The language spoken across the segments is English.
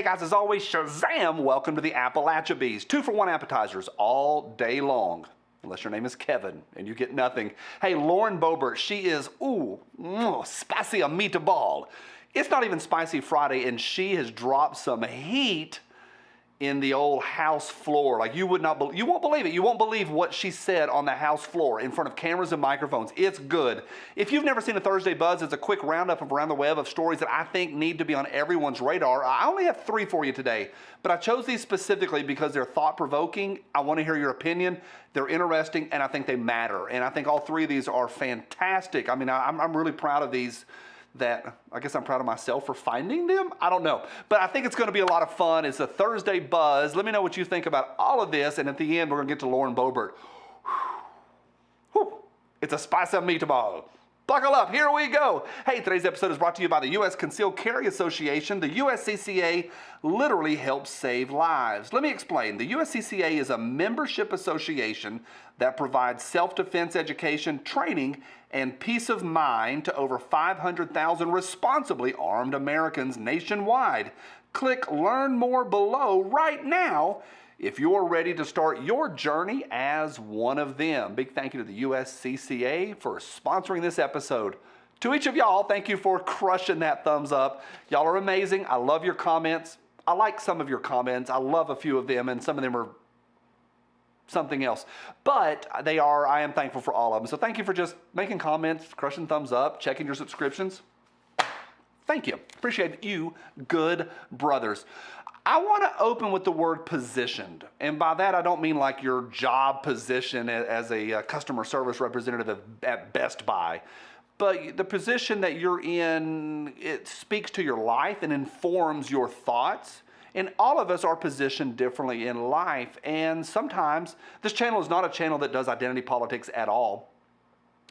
Hey guys, as always, Shazam! Welcome to the Appalachia Bees. 2-for-1 appetizers all day long. Unless your name is Kevin and you get nothing. Hey, Lauren Boebert, she is, spicy a meatball. It's not even Spicy Friday and she has dropped some heat in the old house floor. Like you won't believe it. You won't believe what she said on the house floor in front of cameras and microphones. It's good. If you've never seen a Thursday Buzz, it's a quick roundup of around the web of stories that I think need to be on everyone's radar. I only have 3 for you today, but I chose these specifically because they're thought-provoking. I want to hear your opinion. They're interesting, and I think they matter. And I think all 3 of these are fantastic. I mean, I'm really proud of these. That I guess I'm proud of myself for finding them. I don't know, but I think it's going to be a lot of fun. It's a Thursday Buzz. Let me know what you think about all of this, and at the end we're going to get to Lauren Boebert. Whew. It's a spicy meatball. Buckle up, here we go. Hey, today's episode is brought to you by the U.S. Concealed Carry Association. The USCCA literally helps save lives. Let me explain. The USCCA is a membership association that provides self-defense education, training, and peace of mind to over 500,000 responsibly armed Americans nationwide. Click Learn More below right now if you're ready to start your journey as one of them. Big thank you to the USCCA for sponsoring this episode. To each of y'all, thank you for crushing that thumbs up. Y'all are amazing. I love your comments. I like some of your comments. I love a few of them, and some of them are something else. But I am thankful for all of them. So thank you for just making comments, crushing thumbs up, checking your subscriptions. Thank you. Appreciate you, good brothers. I want to open with the word positioned. And by that, I don't mean like your job position as a customer service representative at Best Buy. But the position that you're in, it speaks to your life and informs your thoughts. And all of us are positioned differently in life. And sometimes, this channel is not a channel that does identity politics at all.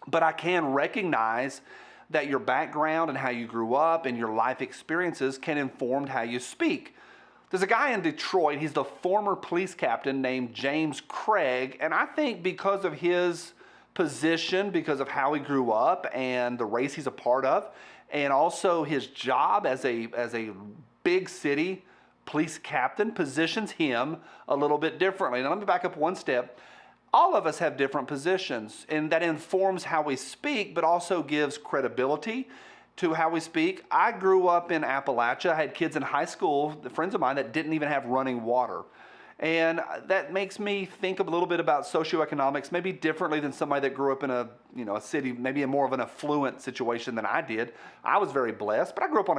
But I can recognize that your background and how you grew up and your life experiences can inform how you speak. There's a guy in Detroit, he's the former police captain named James Craig, and I think because of his position, because of how he grew up and the race he's a part of, and also his job as a big city police captain positions him a little bit differently. Now let me back up one step. All of us have different positions, and that informs how we speak, but also gives credibility to how we speak. I grew up in Appalachia. I had kids in high school, friends of mine, that didn't even have running water. And that makes me think a little bit about socioeconomics, maybe differently than somebody that grew up in a city, maybe in more of an affluent situation than I did. I was very blessed, but I grew up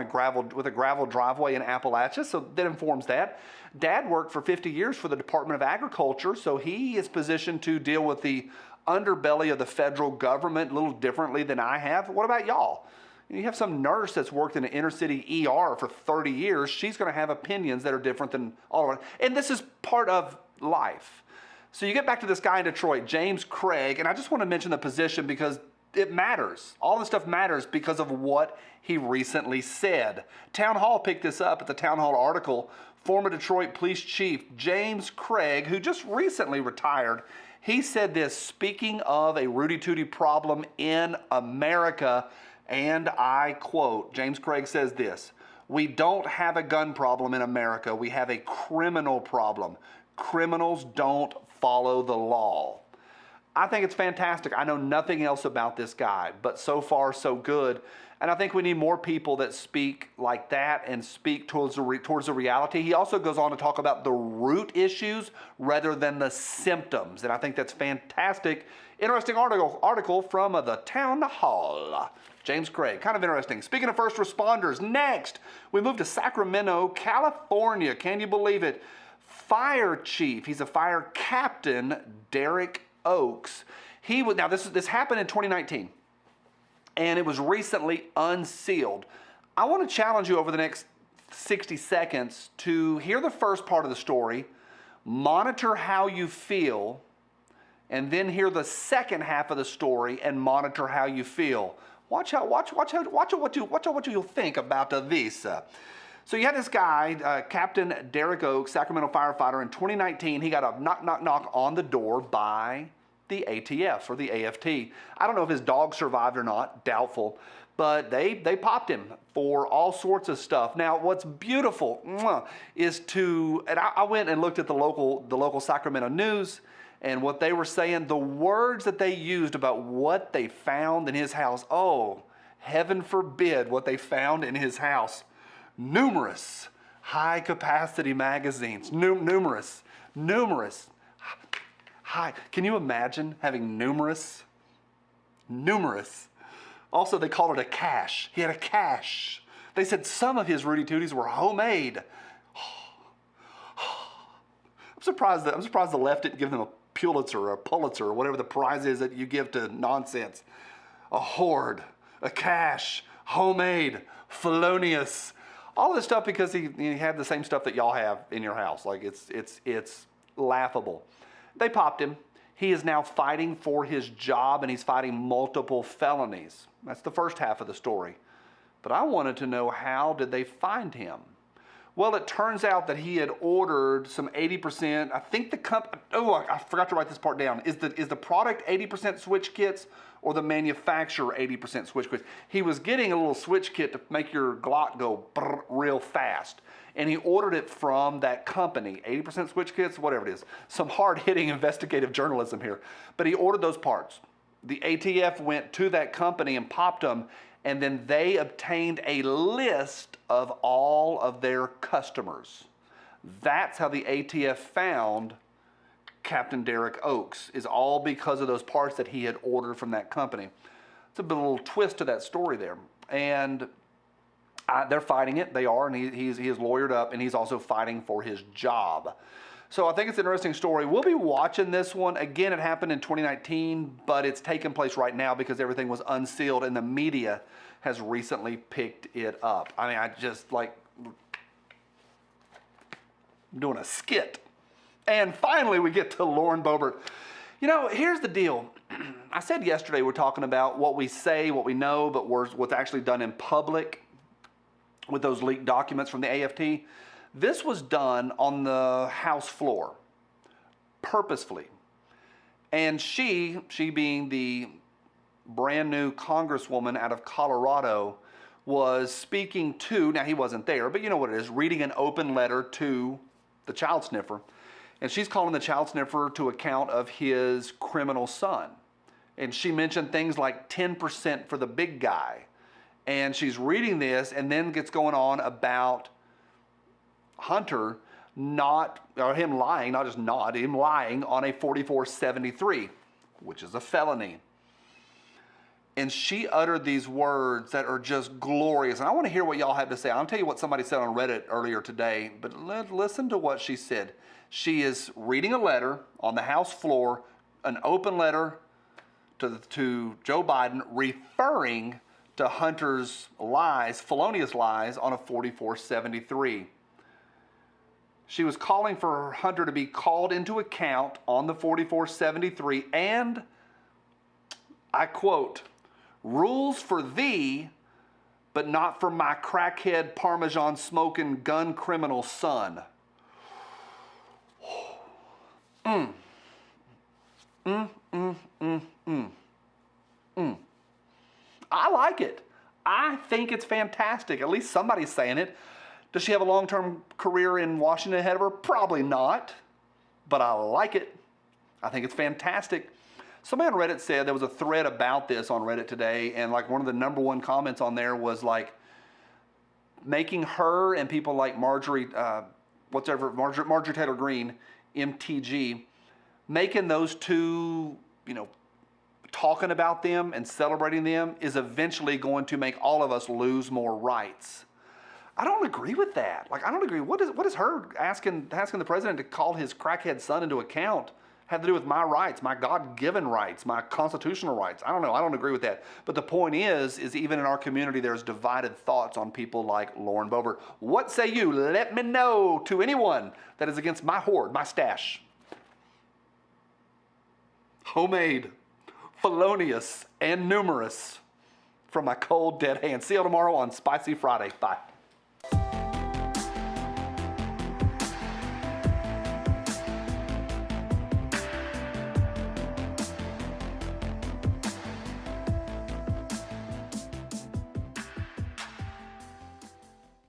with a gravel driveway in Appalachia, so that informs that. Dad worked for 50 years for the Department of Agriculture, so he is positioned to deal with the underbelly of the federal government a little differently than I have. What about y'all? You have some nurse that's worked in an inner city ER for 30 years. She's going to have opinions that are different than all of us. And this is part of life. So you get back to this guy in Detroit, James Craig, and I just want to mention the position because it matters. All this stuff matters because of what he recently said. Town Hall picked this up at the Town Hall article. Former Detroit Police Chief James Craig, who just recently retired, he said this, speaking of a Rudy-Tooty problem in America, and I quote, James Craig says this, "We don't have a gun problem in America. We have a criminal problem. Criminals don't follow the law." I think it's fantastic. I know nothing else about this guy, but so far so good. And I think we need more people that speak like that and speak towards the reality. He also goes on to talk about the root issues rather than the symptoms. And I think that's fantastic. Interesting article from the Town Hall. James Craig, kind of interesting. Speaking of first responders, next we move to Sacramento, California. Can you believe it? Fire chief, he's a fire captain, Derek Oaks. Now this happened in 2019, and it was recently unsealed. I want to challenge you over the next 60 seconds to hear the first part of the story, monitor how you feel, and then hear the second half of the story and monitor how you feel. Watch what you'll think about this. So you had this guy, Captain Derek Oaks, Sacramento firefighter. In 2019, he got a knock on the door by the ATF or the AFT. I don't know if his dog survived or not, doubtful. But they popped him for all sorts of stuff. Now, what's beautiful is and I went and looked at the local Sacramento News, and what they were saying, the words that they used about what they found in his house. Oh, heaven forbid what they found in his house. Numerous high-capacity magazines. Numerous. High. Can you imagine having numerous? Also, they called it a cache. He had a cache. They said some of his Rudy Tooties were homemade. I'm surprised the left didn't give them a Pulitzer or a Pulitzer or whatever the prize is that you give to nonsense. A hoard, a cache, homemade, felonious. All this stuff because he had the same stuff that y'all have in your house. Like it's laughable. They popped him. He is now fighting for his job, and he's fighting multiple felonies. That's the first half of the story. But I wanted to know, how did they find him? Well, it turns out that he had ordered some 80%, I think the company, I forgot to write this part down. Is the product 80% switch kits or the manufacturer 80% switch kits? He was getting a little switch kit to make your Glock go brrr real fast. And he ordered it from that company, 80% switch kits, whatever it is. Some hard-hitting investigative journalism here. But he ordered those parts. The ATF went to that company and popped them, and then they obtained a list of all of their customers. That's how the ATF found Captain Derek Oaks, is all because of those parts that he had ordered from that company. It's a little twist to that story there. And they're fighting it, they are, and he is lawyered up, and he's also fighting for his job. So I think it's an interesting story. We'll be watching this one. Again, it happened in 2019, but it's taking place right now because everything was unsealed, and the media has recently picked it up. I mean, I just like doing a skit. And finally, we get to Lauren Boebert. You know, here's the deal. I said yesterday we're talking about what we say, what we know, but what's actually done in public with those leaked documents from the AFT. This was done on the House floor, purposefully. And she being the brand new congresswoman out of Colorado, was speaking to, now he wasn't there, but you know what it is, reading an open letter to the child sniffer. And she's calling the child sniffer to account of his criminal son. And she mentioned things like 10% for the big guy. And she's reading this and then gets going on about Hunter him lying on a 4473, which is a felony. And she uttered these words that are just glorious. And I want to hear what y'all have to say. I'll tell you what somebody said on Reddit earlier today, but listen to what she said. She is reading a letter on the House floor, an open letter to Joe Biden, referring to Hunter's lies, felonious lies, on a 4473. She was calling for Hunter to be called into account on the 4473 and, I quote, rules for thee, but not for my crackhead, Parmesan smoking, gun criminal son. I like it. I think it's fantastic. At least somebody's saying it. Does she have a long-term career in Washington ahead of her? Probably not. But I like it. I think it's fantastic. Somebody on Reddit said, there was a thread about this on Reddit today, and like one of the number one comments on there was like making her and people like Marjorie Taylor Greene, MTG, making those two, talking about them and celebrating them is eventually going to make all of us lose more rights. I don't agree with that. Like, I don't agree. What is her asking the president to call his crackhead son into account have to do with my rights, my God-given rights, my constitutional rights? I don't know. I don't agree with that. But the point is even in our community, there's divided thoughts on people like Lauren Boebert. What say you? Let me know to anyone that is against my hoard, my stash. Homemade, felonious, and numerous from my cold, dead hand. See you tomorrow on Spicy Friday. Bye.